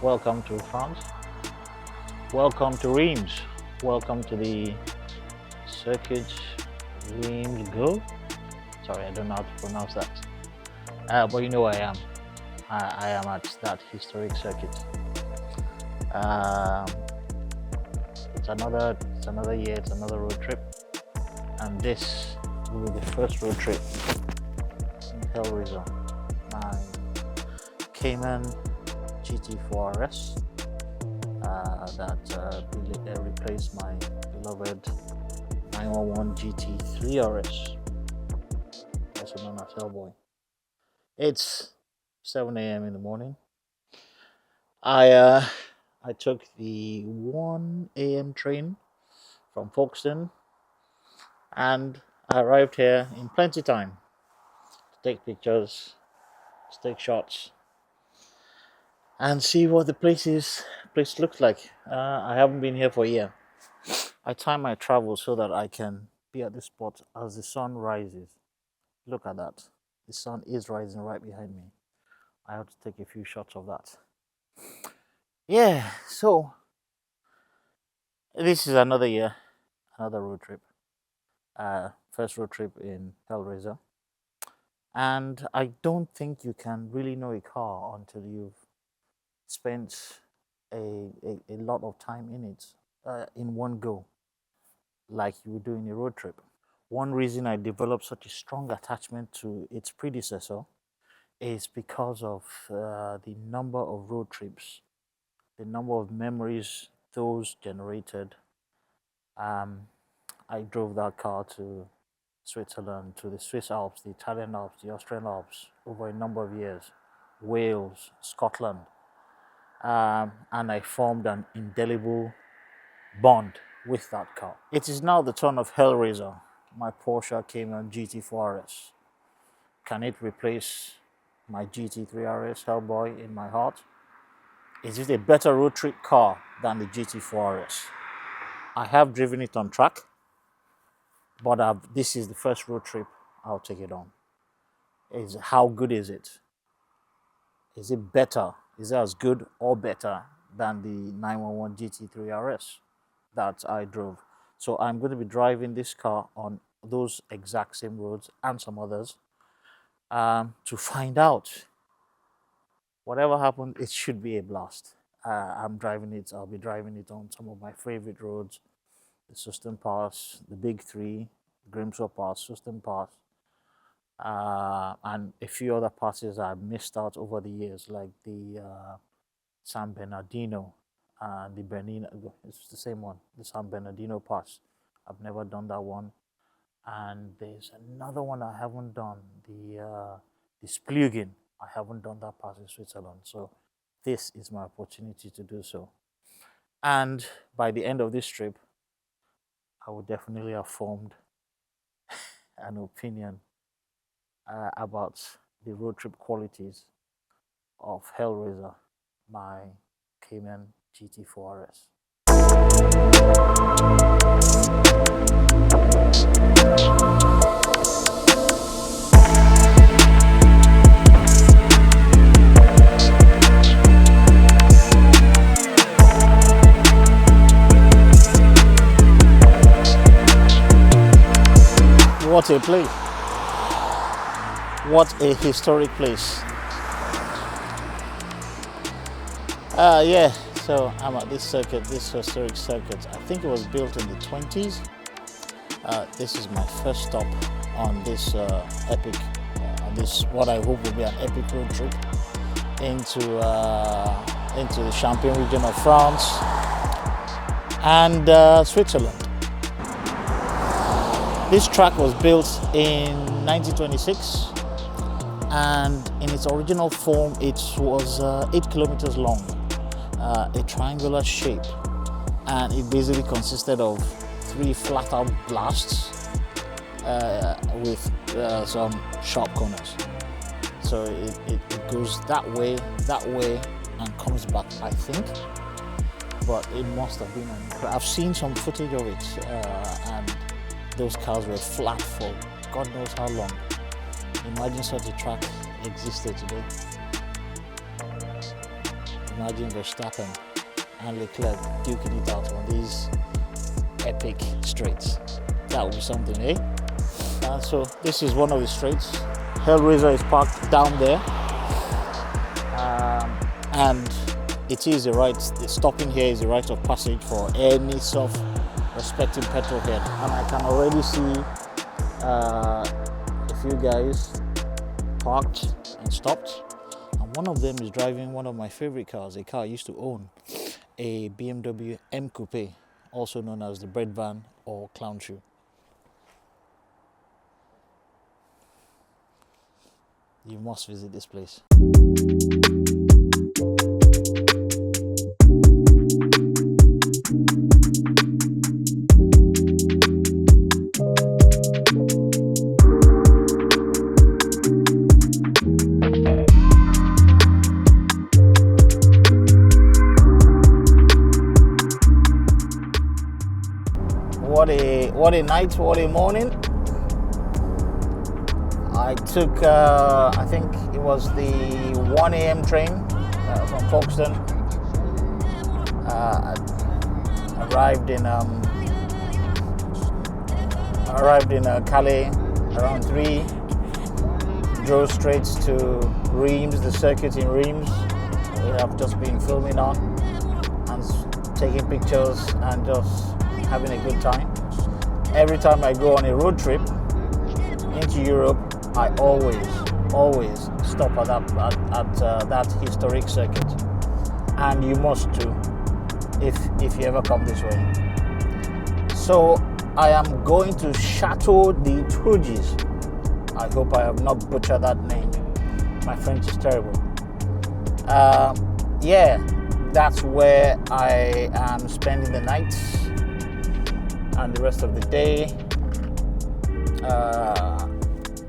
Welcome to France. Welcome to Reims. Welcome to the circuit Reims Go. Sorry, I don't know how to pronounce that. But you know where I am. I am at that historic circuit. Um, it's another year. It's another road trip, and this will be the first road trip in Hellraiser. My Cayman GT4 RS that replaced my beloved 911 GT3 RS, also known as Hellboy. It's 7 a.m. in the morning. I took the 1 a.m. train from Folkestone, and I arrived here in plenty time to take pictures, to take shots, and see what the place looks like. I haven't been here for a year. I time my travel so that I can be at this spot as the sun rises. Look at that. The sun is rising right behind me. I have to take a few shots of that. Yeah, so this is another year, another road trip. First road trip in Hellraiser. And I don't think you can really know a car until you've spent a lot of time in it in one go, like you would do in a road trip. One reason I developed such a strong attachment to its predecessor is because of the number of road trips, the number of memories those generated. I drove that car to Switzerland, to the Swiss Alps, the Italian Alps, the Austrian Alps over a number of years, Wales, Scotland, and I formed an indelible bond with that car. It is now the turn of Hellraiser, my Porsche Cayman GT4 RS. Can it replace my GT3 RS Hellboy in my heart? Is it a better road trip car than the GT4 RS? I have driven it on track, but this is the first road trip I'll take it on. How good is it? Is it better? Is it as good or better than the 911 GT3 RS that I drove? So I'm going to be driving this car on those exact same roads and some others to find out. Whatever happened, it should be a blast. I'm driving it. I'll be driving it on some of my favorite roads: the Suston Pass, the Big Three, Grimshaw Pass, Suston Pass, and a few other passes I've missed out over the years, like the San Bernardino and the Bernina. It's the same one, the San Bernardino Pass. I've never done that one, and there's another one I haven't done, the Splugin. I haven't done that pass in Switzerland, so this is my opportunity to do so. And by the end of this trip, I would definitely have formed an opinion about the road trip qualities of Hellraiser, my Cayman GT4 RS. What a place. What a historic place. Yeah, so I'm at this circuit, this historic circuit. I think it was built in the 20s. This is my first stop on this epic, on this what I hope will be an epic road trip into the Champagne region of France and Switzerland. This track was built in 1926, and in its original form it was 8 kilometers long, a triangular shape, and it basically consisted of 3 flat out blasts with some sharp corners. So it goes that way, and comes back, I think. But it must have been I've seen some footage of it, and those cars were flat for God knows how long. Imagine such a track existed today. imagine Verstappen and Leclerc duking it out on these epic straights. That would be something, eh? So this is one of the straights. Hellraiser is parked down there, and it is the right. Stopping here is the right of passage for any self-respecting petrol head, and I can already see a few guys parked and stopped. And one of them is driving one of my favorite cars, a car I used to own, a BMW M Coupe, also known as the bread van or clown shoe. You must visit this place. What a night, what a morning. I took, I think it was the 1 a.m. train from Folkestone. Arrived in Calais around 3. Drove straight to Reims, the circuit in Reims. We have just been filming on and taking pictures and just having a good time. Every time I go on a road trip into Europe, I always stop at that historic circuit, and you must too if you ever come this way. So I am going to Château de Tourges. I hope I have not butchered that name. My French is terrible. Yeah, that's where I am spending the night and the rest of the day.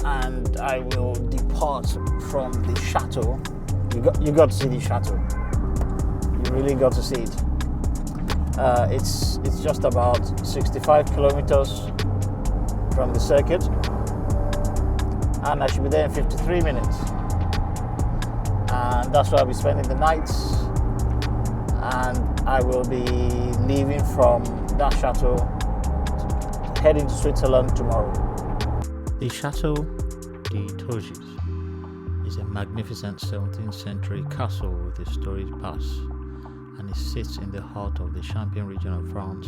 And I will depart from the Château. You got to see the Château. You really got to see it. It's just about 65 kilometers from the circuit, and I should be there in 53 minutes. And that's where I'll be spending the night. And I will be leaving from that Château, heading to Switzerland tomorrow. The Château de Tourges is a magnificent 17th century castle with a storied past, and it sits in the heart of the Champagne region of France,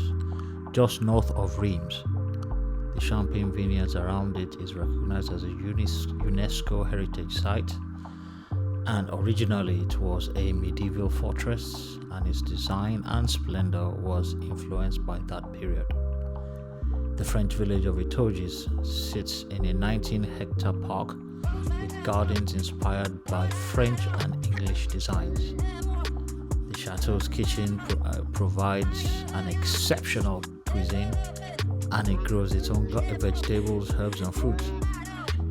just north of Reims. The Champagne vineyards around it is recognized as a UNESCO heritage site, and originally it was a medieval fortress, and its design and splendor was influenced by that period. The French village of Tourges sits in a 19-hectare park with gardens inspired by French and English designs. The chateau's kitchen provides an exceptional cuisine, and it grows its own vegetables, herbs and fruits.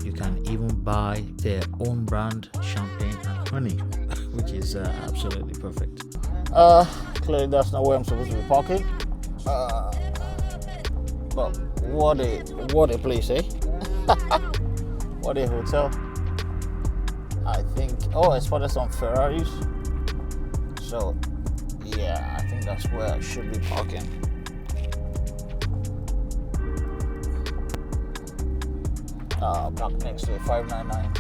You can even buy their own brand champagne and honey, which is absolutely perfect. Clearly that's not where I'm supposed to be parking. But what a place, eh? What a hotel. I think, I spotted some Ferraris. So yeah, I think that's where I should be parking. Back next to a 599.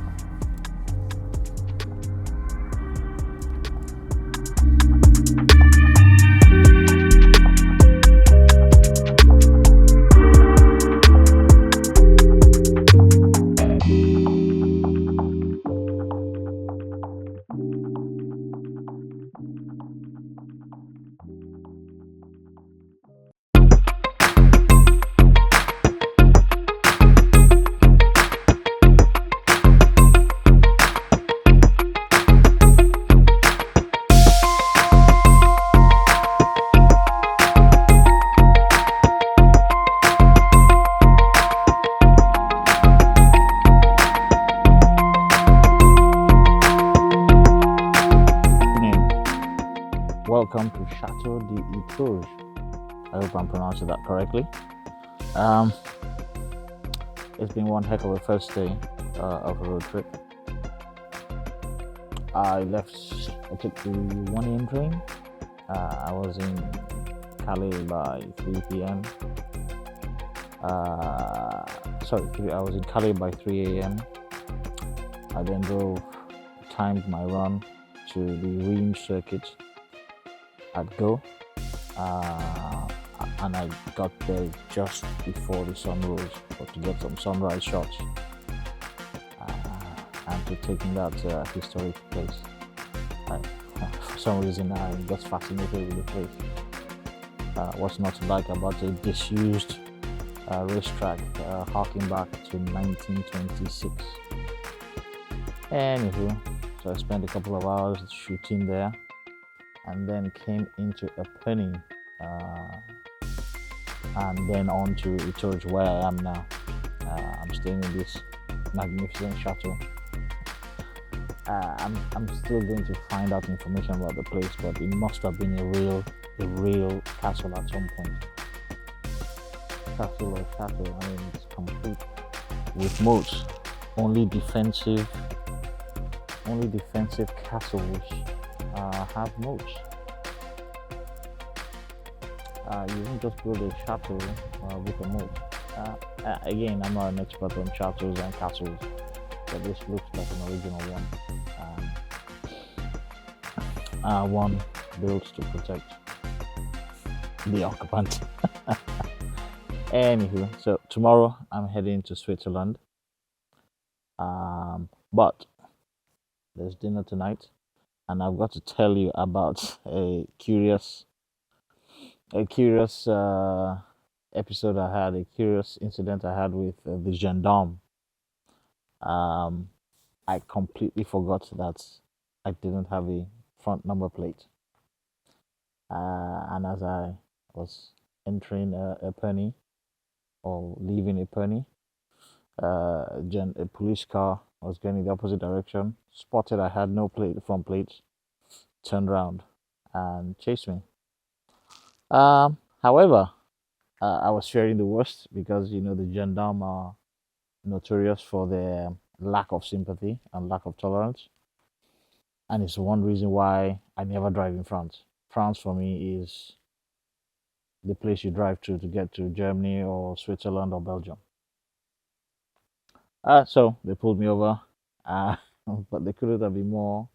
Welcome to Château de Tourges. I hope I'm pronouncing that correctly. It's been one heck of a first day of a road trip. I took the 1 a.m. train. I was in Calais by 3 p.m. I was in Calais by 3 a.m. I then timed my run to the Reims circuit at Go, and I got there just before the sun rose, to get some sunrise shots and to take in that historic place. For some reason, I got fascinated with the place. What's not to like about a disused racetrack harking back to 1926. Anywho, so I spent a couple of hours shooting there, and then came into Epernay, and then on to Etoge, where I am now. I'm staying in this magnificent Château. I'm still going to find out information about the place, but it must have been a real castle at some point. Castle or Château, I mean, it's complete with moats. Only defensive castles have moats. You don't just build a chateau with a moat. Again, I'm not an expert on chateaus and castles, but this looks like an original one. One built to protect the occupant. Anywho, so tomorrow I'm heading to Switzerland. But there's dinner tonight, and I've got to tell you about a curious episode I had, a curious incident I had with the gendarme. I completely forgot that I didn't have a front number plate, and as I was entering Epernay or leaving Epernay, a police car was going in the opposite direction, spotted I had no front plates, turned around and chased me. However, I was fearing the worst because the gendarme are notorious for their lack of sympathy and lack of tolerance, and it's one reason why I never drive in France. France for me is the place you drive to get to Germany or Switzerland or Belgium. So they pulled me over, but they couldn't have been more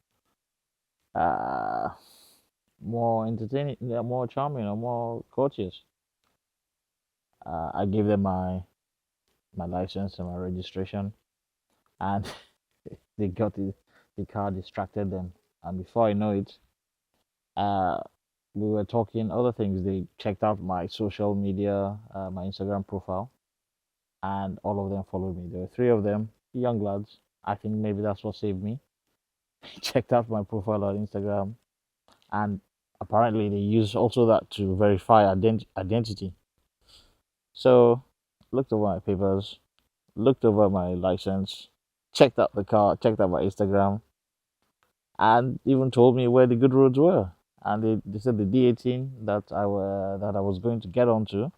entertaining, more charming, or more courteous. I gave them my license and my registration, and they got the car distracted them, and before I know it, we were talking other things. They checked out my social media, my Instagram profile, and all of them followed me. There were 3 of them, young lads. I think maybe that's what saved me. Checked out my profile on Instagram, and apparently they use also that to verify identity. So looked over my papers, looked over my license, checked out the car, checked out my Instagram, and even told me where the good roads were. And they said the D18 that I was going to get onto,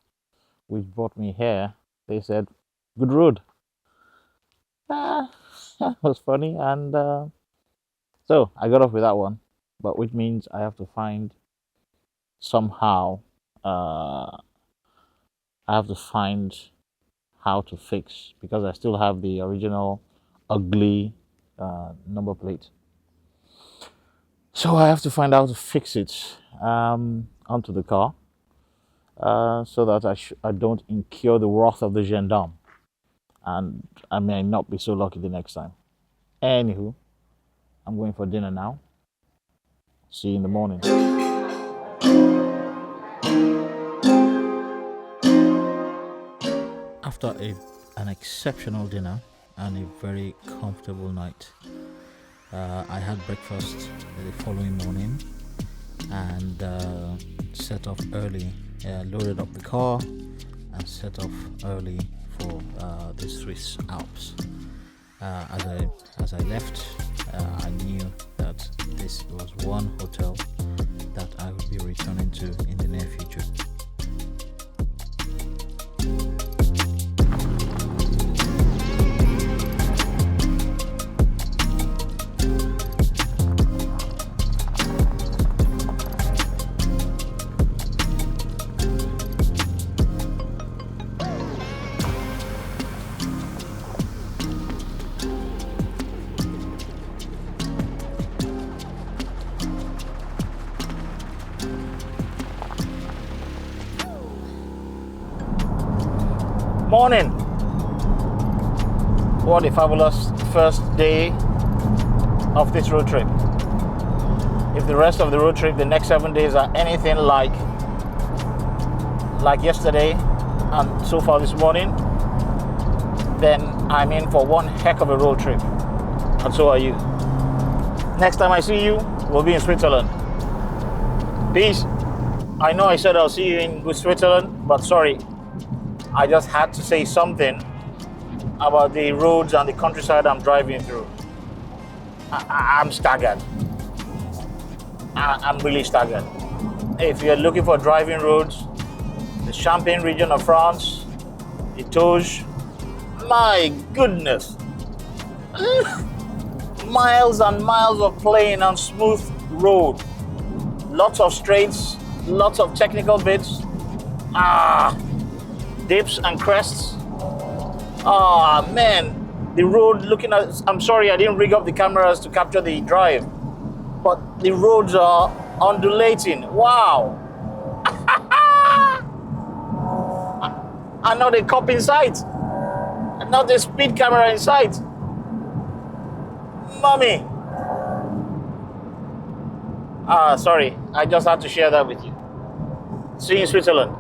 which brought me here, they said good road. That was funny, and so I got off with that one, but which means I have to find somehow how to fix, because I still have the original ugly number plate. So I have to find out how to fix it onto the car, so that I don't incur the wrath of the gendarme, and I may not be so lucky the next time. Anywho, I'm going for dinner now. See you in the morning. After an exceptional dinner and a very comfortable night, I had breakfast the following morning and set off early. Loaded up the car and set off early for the Swiss Alps. As I left, I knew that this was one hotel that I would be returning to in the near future. Morning. What a fabulous first day of this road trip. If the rest of the road trip, the next 7 days, are anything like yesterday and so far this morning, then I'm in for one heck of a road trip. And so are you. Next time I see you, we'll be in Switzerland. Peace. I know I said I'll see you in Switzerland, but sorry, I just had to say something about the roads and the countryside I'm driving through. I'm staggered. I'm really staggered. If you're looking for driving roads, the Champagne region of France, the Touge, my goodness. Miles and miles of plain and smooth road. Lots of straights, lots of technical bits. Dips and crests. Man, the road looking at, I'm sorry I didn't rig up the cameras to capture the drive, but the roads are undulating. Wow. And not a cop in sight, and not a speed camera in sight. Mommy. Sorry, I just had to share that with you. See you in Switzerland.